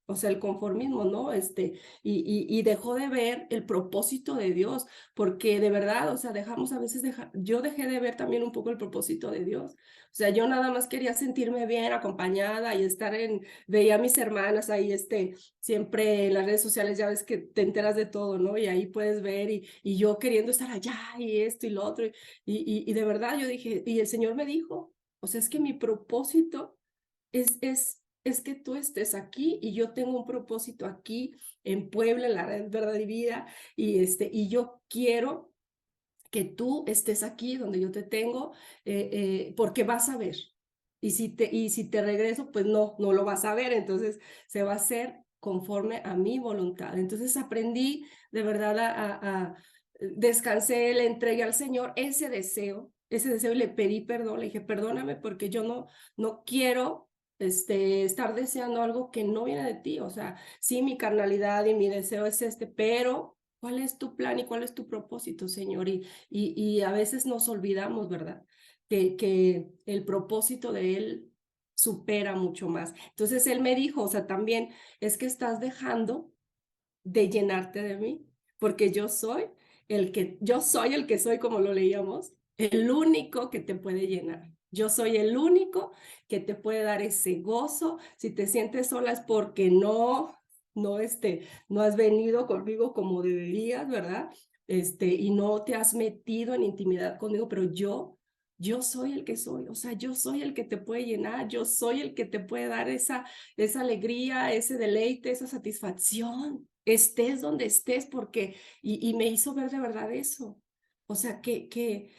o sea, el conformismo, ¿no? Y dejó de ver el propósito de Dios, porque de verdad, o sea, yo dejé de ver también un poco el propósito de Dios. O sea, yo nada más quería sentirme bien, acompañada y veía a mis hermanas ahí, siempre en las redes sociales ya ves que te enteras de todo, ¿no? Y ahí puedes ver y yo queriendo estar allá y esto y lo otro. Y de verdad yo dije, y el Señor me dijo, o sea, es que mi propósito es que tú estés aquí y yo tengo un propósito aquí en Puebla, en la red Verdad y Vida, y yo quiero que tú estés aquí donde yo te tengo, porque vas a ver. Y si te regreso, pues no lo vas a ver, entonces se va a hacer conforme a mi voluntad. Entonces aprendí de verdad descansé, le entregué al Señor ese deseo y le pedí perdón, le dije, perdóname porque yo no quiero estar deseando algo que no viene de ti, o sea, sí, mi carnalidad y mi deseo es pero ¿cuál es tu plan y cuál es tu propósito, Señor? Y a veces nos olvidamos, ¿verdad? Que el propósito de Él supera mucho más. Entonces Él me dijo, o sea, también es que estás dejando de llenarte de mí, porque yo soy el que soy, como lo leíamos, el único que te puede llenar. Yo soy el único que te puede dar ese gozo. Si te sientes sola es porque no has venido conmigo como deberías, ¿verdad? Y no te has metido en intimidad conmigo, pero yo soy el que soy, o sea, yo soy el que te puede llenar, yo soy el que te puede dar esa alegría, ese deleite, esa satisfacción, estés donde estés, y me hizo ver de verdad eso. O sea, que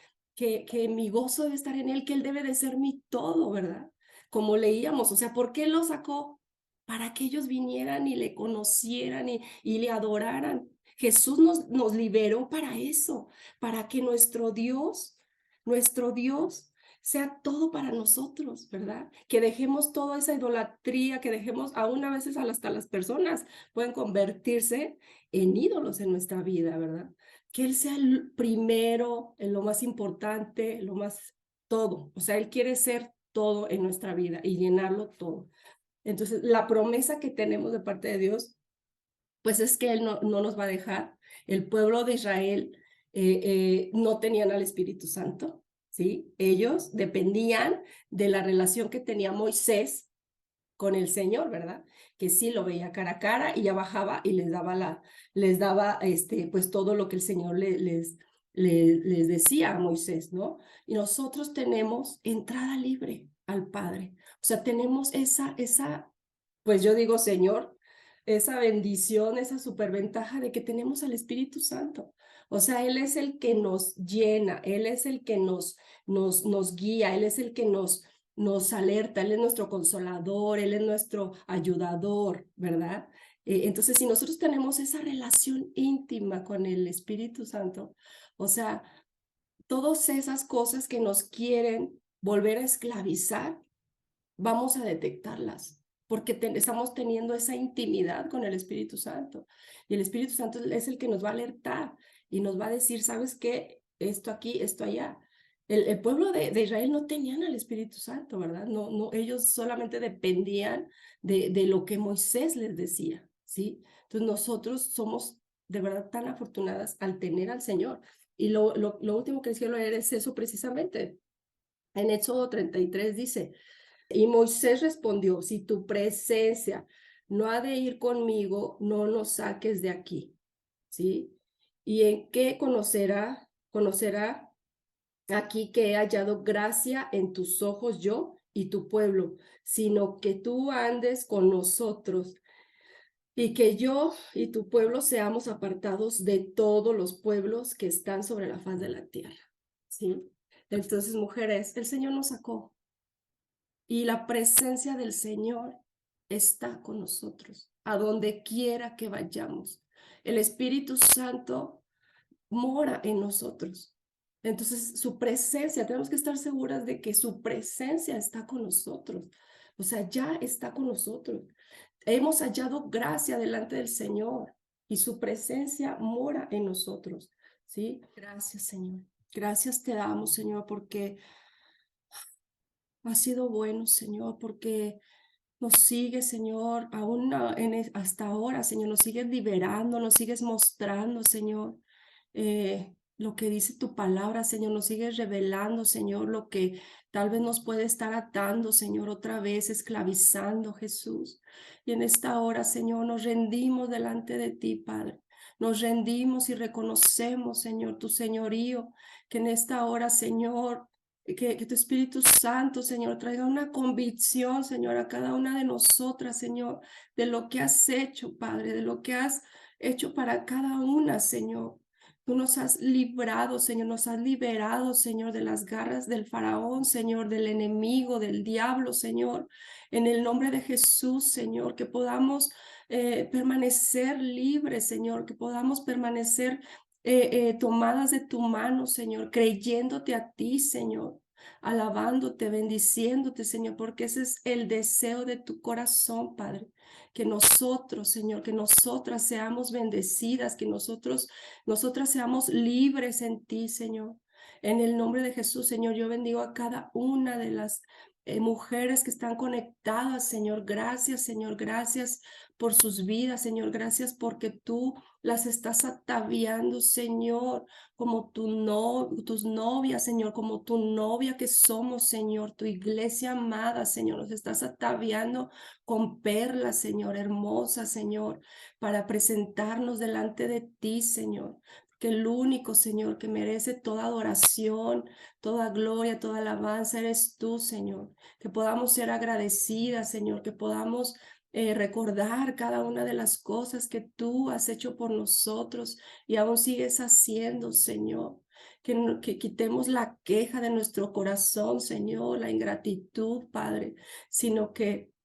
mi gozo debe estar en Él, que Él debe de ser mi todo, ¿verdad? Como leíamos, o sea, ¿por qué lo sacó? Para que ellos vinieran y le conocieran y le adoraran. Jesús nos liberó para eso, para que nuestro Dios sea todo para nosotros, ¿verdad? Que dejemos toda esa idolatría, que dejemos, aún a veces hasta las personas pueden convertirse en ídolos en nuestra vida, ¿verdad? Que Él sea el primero, en lo más importante, lo más todo. O sea, Él quiere ser todo en nuestra vida y llenarlo todo. Entonces, la promesa que tenemos de parte de Dios, pues es que Él no nos va a dejar. El pueblo de Israel no tenían al Espíritu Santo, ¿sí? Ellos dependían de la relación que tenía Moisés con el Señor, ¿verdad? Que sí lo veía cara a cara y ya bajaba y les daba pues todo lo que el Señor les decía a Moisés, ¿no? Y nosotros tenemos entrada libre al Padre. O sea, tenemos pues yo digo, Señor, esa bendición, esa superventaja de que tenemos al Espíritu Santo. O sea, Él es el que nos llena, Él es el que nos guía, Él es el que nos alerta, Él es nuestro consolador, Él es nuestro ayudador, ¿verdad? Entonces, si nosotros tenemos esa relación íntima con el Espíritu Santo, o sea, todas esas cosas que nos quieren volver a esclavizar, vamos a detectarlas, porque estamos teniendo esa intimidad con el Espíritu Santo. Y el Espíritu Santo es el que nos va a alertar y nos va a decir, ¿sabes qué? Esto aquí, esto allá. El pueblo de Israel no tenían al Espíritu Santo, ¿verdad? No, ellos solamente dependían de lo que Moisés les decía, ¿sí? Entonces nosotros somos de verdad tan afortunadas al tener al Señor. Y lo último que les quiero leer es eso precisamente. En Éxodo 33 dice, y Moisés respondió, si tu presencia no ha de ir conmigo, no nos saques de aquí, ¿sí? ¿Y en qué conocerá aquí que he hallado gracia en tus ojos yo y tu pueblo, sino que tú andes con nosotros y que yo y tu pueblo seamos apartados de todos los pueblos que están sobre la faz de la tierra, ¿sí? Entonces, mujeres, el Señor nos sacó y la presencia del Señor está con nosotros, a donde quiera que vayamos. El Espíritu Santo mora en nosotros. Entonces, su presencia, tenemos que estar seguras de que su presencia está con nosotros. O sea, ya está con nosotros. Hemos hallado gracia delante del Señor y su presencia mora en nosotros. ¿Sí? Gracias, Señor. Gracias te damos, Señor, porque ha sido bueno, Señor, porque nos sigues, Señor, aún hasta ahora, Señor, nos sigues liberando, nos sigues mostrando, Señor, lo que dice tu palabra, Señor, nos sigues revelando, Señor, lo que tal vez nos puede estar atando, Señor, otra vez, esclavizando, Jesús. Y en esta hora, Señor, nos rendimos delante de ti, Padre. Nos rendimos y reconocemos, Señor, tu señorío, que en esta hora, Señor, que tu Espíritu Santo, Señor, traiga una convicción, Señor, a cada una de nosotras, Señor, de lo que has hecho, Padre, de lo que has hecho para cada una, Señor. Tú nos has librado, Señor, nos has liberado, Señor, de las garras del faraón, Señor, del enemigo, del diablo, Señor. En el nombre de Jesús, Señor, que podamos permanecer libres, Señor, que podamos permanecer tomadas de tu mano, Señor, creyéndote a ti, Señor, alabándote, bendiciéndote, Señor, porque ese es el deseo de tu corazón, Padre. Que nosotros, Señor, que nosotras seamos bendecidas, que nosotras seamos libres en ti, Señor. En el nombre de Jesús, Señor, yo bendigo a cada una de las mujeres que están conectadas, Señor. Gracias, Señor, gracias por sus vidas, Señor. Gracias porque tú las estás ataviando, Señor, como tus novias, Señor, como tu novia que somos, Señor, tu iglesia amada, Señor. Nos estás ataviando con perlas, Señor, hermosa, Señor, para presentarnos delante de ti, Señor. Que el único, Señor, que merece toda adoración, toda gloria, toda alabanza, eres tú, Señor. Que podamos ser agradecidas, Señor, que podamos recordar cada una de las cosas que tú has hecho por nosotros y aún sigues haciendo, Señor. Que quitemos la queja de nuestro corazón, Señor, la ingratitud, Padre, sino que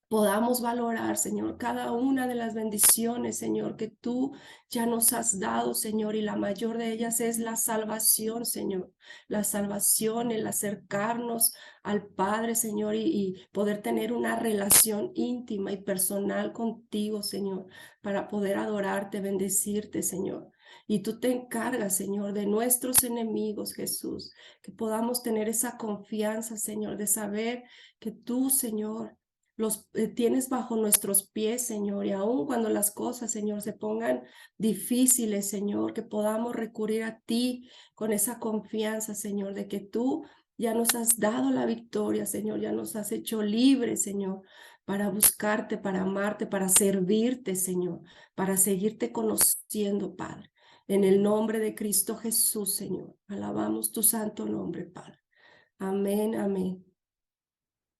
podamos valorar, Señor, cada una de las bendiciones, Señor, que tú ya nos has dado, Señor, y la mayor de ellas es la salvación, Señor, la salvación, el acercarnos al Padre, Señor, y poder tener una relación íntima y personal contigo, Señor, para poder adorarte, bendecirte, Señor. Y tú te encargas, Señor, de nuestros enemigos, Jesús, que podamos tener esa confianza, Señor, de saber que tú, Señor, los tienes bajo nuestros pies, Señor, y aun cuando las cosas, Señor, se pongan difíciles, Señor, que podamos recurrir a ti con esa confianza, Señor, de que tú ya nos has dado la victoria, Señor, ya nos has hecho libres, Señor, para buscarte, para amarte, para servirte, Señor, para seguirte conociendo, Padre. En el nombre de Cristo Jesús, Señor, alabamos tu santo nombre, Padre. Amén, amén.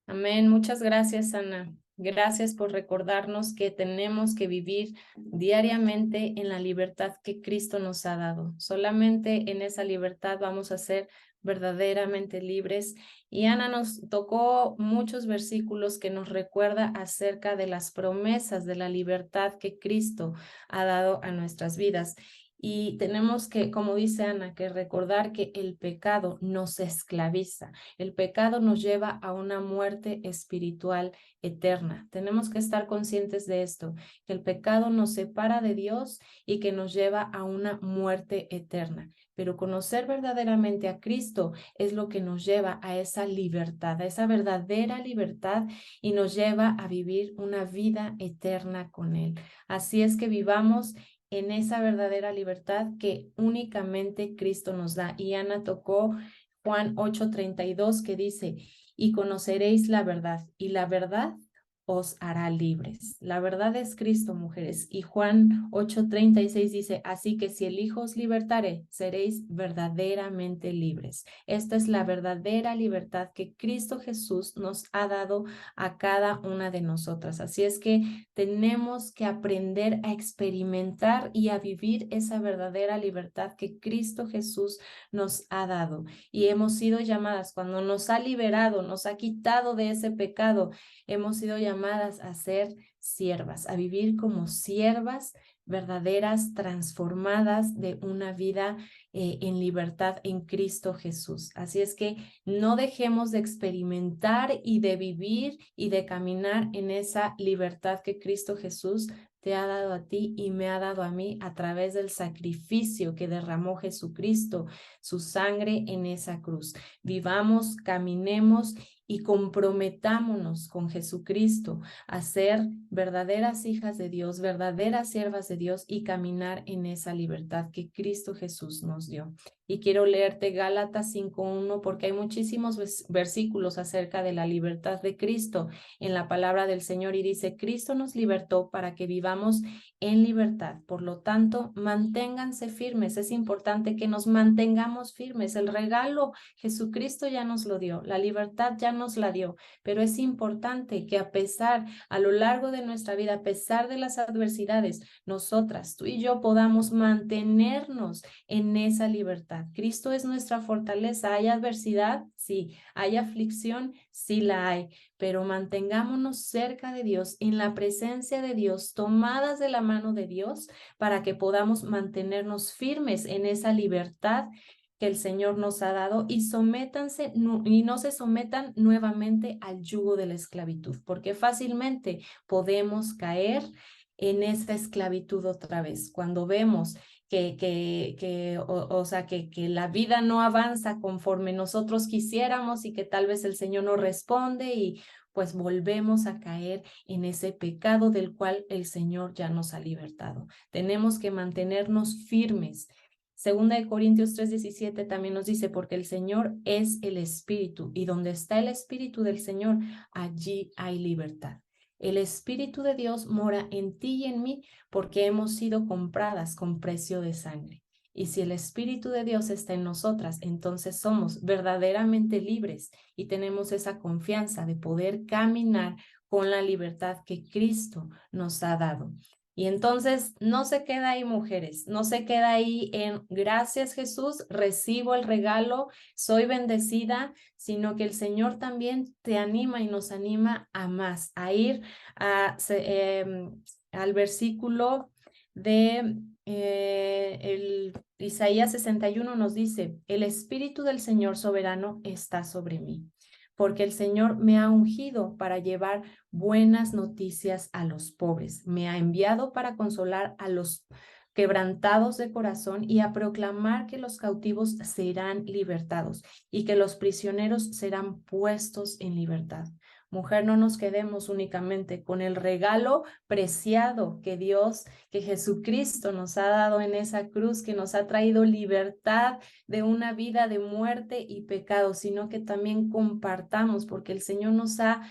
Amén. Muchas gracias, Ana. Gracias por recordarnos que tenemos que vivir diariamente en la libertad que Cristo nos ha dado. Solamente en esa libertad vamos a ser verdaderamente libres. Y Ana nos tocó muchos versículos que nos recuerda acerca de las promesas de la libertad que Cristo ha dado a nuestras vidas. Y tenemos que, como dice Ana, que recordar que el pecado nos esclaviza. El pecado nos lleva a una muerte espiritual eterna. Tenemos que estar conscientes de esto, que el pecado nos separa de Dios y que nos lleva a una muerte eterna. Pero conocer verdaderamente a Cristo es lo que nos lleva a esa libertad, a esa verdadera libertad, y nos lleva a vivir una vida eterna con Él. Así es que vivamos en esa verdadera libertad que únicamente Cristo nos da. Y Ana tocó Juan 8:32, que dice, y conoceréis la verdad, y la verdad os hará libres. La verdad es Cristo, mujeres. Y Juan 8:36 dice, así que si el Hijo os libertare, seréis verdaderamente libres. Esta es la verdadera libertad que Cristo Jesús nos ha dado a cada una de nosotras. Así es que tenemos que aprender a experimentar y a vivir esa verdadera libertad que Cristo Jesús nos ha dado. Y hemos sido llamadas, cuando nos ha liberado, nos ha quitado de ese pecado, hemos sido llamadas a ser siervas, a vivir como siervas verdaderas, transformadas de una vida en libertad en Cristo Jesús. Así es que no dejemos de experimentar y de vivir y de caminar en esa libertad que Cristo Jesús te ha dado a ti y me ha dado a mí a través del sacrificio que derramó Jesucristo, su sangre en esa cruz. Vivamos, caminemos y comprometámonos con Jesucristo a ser verdaderas hijas de Dios, verdaderas siervas de Dios y caminar en esa libertad que Cristo Jesús nos dio. Y quiero leerte Gálatas 5:1 porque hay muchísimos versículos acerca de la libertad de Cristo en la palabra del Señor, y dice, Cristo nos libertó para que vivamos en libertad. Por lo tanto, manténganse firmes. Es importante que nos mantengamos firmes. El regalo Jesucristo ya nos lo dio, la libertad ya nos la dio, pero es importante que a lo largo de nuestra vida, a pesar de las adversidades, nosotras, tú y yo, podamos mantenernos en esa libertad. Cristo es nuestra fortaleza. ¿Hay adversidad? Sí. ¿Hay aflicción? Sí la hay, pero mantengámonos cerca de Dios, en la presencia de Dios, tomadas de la mano de Dios, para que podamos mantenernos firmes en esa libertad que el Señor nos ha dado, y sométanse y no se sometan nuevamente al yugo de la esclavitud, porque fácilmente podemos caer en esa esclavitud otra vez. Cuando vemos que la vida no avanza conforme nosotros quisiéramos y que tal vez el Señor no responde, y pues volvemos a caer en ese pecado del cual el Señor ya nos ha libertado. Tenemos que mantenernos firmes. Segunda de Corintios 3:17 también nos dice, porque el Señor es el Espíritu, y donde está el Espíritu del Señor, allí hay libertad. El Espíritu de Dios mora en ti y en mí, porque hemos sido compradas con precio de sangre. Y si el Espíritu de Dios está en nosotras, entonces somos verdaderamente libres y tenemos esa confianza de poder caminar con la libertad que Cristo nos ha dado. Y entonces no se queda ahí, mujeres, no se queda ahí en gracias Jesús, recibo el regalo, soy bendecida, sino que el Señor también te anima y nos anima a más, a ir al versículo de el Isaías 61 nos dice, el Espíritu del Señor soberano está sobre mí, porque el Señor me ha ungido para llevar buenas noticias a los pobres, me ha enviado para consolar a los quebrantados de corazón y a proclamar que los cautivos serán libertados y que los prisioneros serán puestos en libertad. Mujer, no nos quedemos únicamente con el regalo preciado que Dios, que Jesucristo nos ha dado en esa cruz, que nos ha traído libertad de una vida de muerte y pecado, sino que también compartamos, porque el Señor nos ha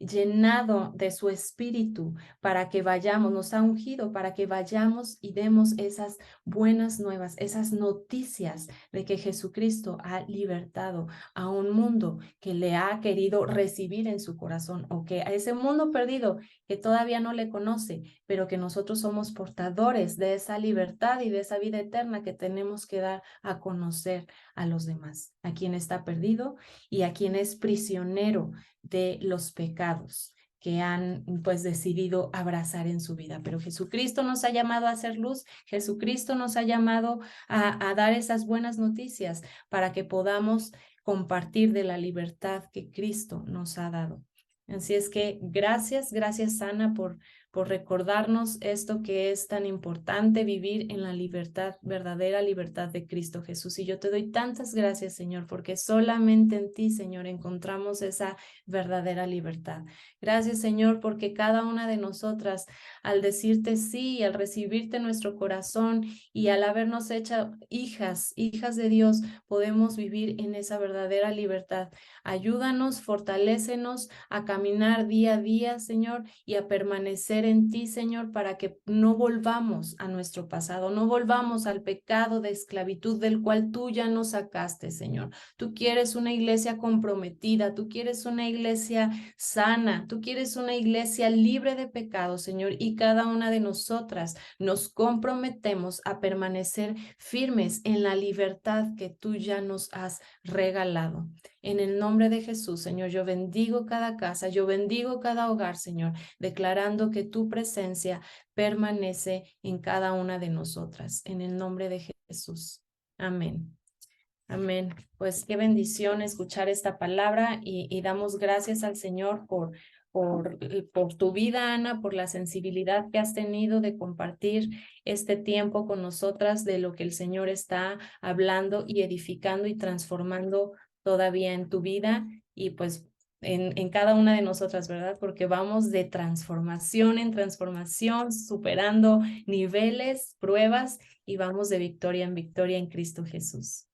llenado de su espíritu para que vayamos, nos ha ungido para que vayamos y demos esas buenas nuevas, esas noticias de que Jesucristo ha libertado a un mundo que le ha querido recibir en su corazón, o que a ese mundo perdido que todavía no le conoce, pero que nosotros somos portadores de esa libertad y de esa vida eterna que tenemos que dar a conocer a los demás, a quien está perdido y a quien es prisionero de los pecados que han pues decidido abrazar en su vida. Pero Jesucristo nos ha llamado a hacer luz, Jesucristo nos ha llamado a dar esas buenas noticias para que podamos compartir de la libertad que Cristo nos ha dado. Así es que gracias, gracias Ana por recordarnos esto que es tan importante, vivir en la libertad, verdadera libertad de Cristo Jesús. Y yo te doy tantas gracias, Señor, porque solamente en ti, Señor, encontramos esa verdadera libertad. Gracias, Señor, porque cada una de nosotras, al decirte sí, al recibirte en nuestro corazón y al habernos hecho hijas, hijas de Dios, podemos vivir en esa verdadera libertad. Ayúdanos, fortalécenos a caminar día a día, Señor, y a permanecer en ti, Señor, para que no volvamos a nuestro pasado, no volvamos al pecado de esclavitud del cual tú ya nos sacaste, Señor. Tú quieres una iglesia comprometida, tú quieres una iglesia sana, tú quieres una iglesia libre de pecado, Señor, y cada una de nosotras nos comprometemos a permanecer firmes en la libertad que tú ya nos has regalado. En el nombre de Jesús, Señor, yo bendigo cada casa, yo bendigo cada hogar, Señor, declarando que tu presencia permanece en cada una de nosotras. En el nombre de Jesús. Amén. Amén. Pues qué bendición escuchar esta palabra y damos gracias al Señor por tu vida, Ana, por la sensibilidad que has tenido de compartir este tiempo con nosotras de lo que el Señor está hablando y edificando y transformando todavía en tu vida y pues en cada una de nosotras, ¿verdad? Porque vamos de transformación en transformación, superando niveles, pruebas y vamos de victoria en victoria en Cristo Jesús.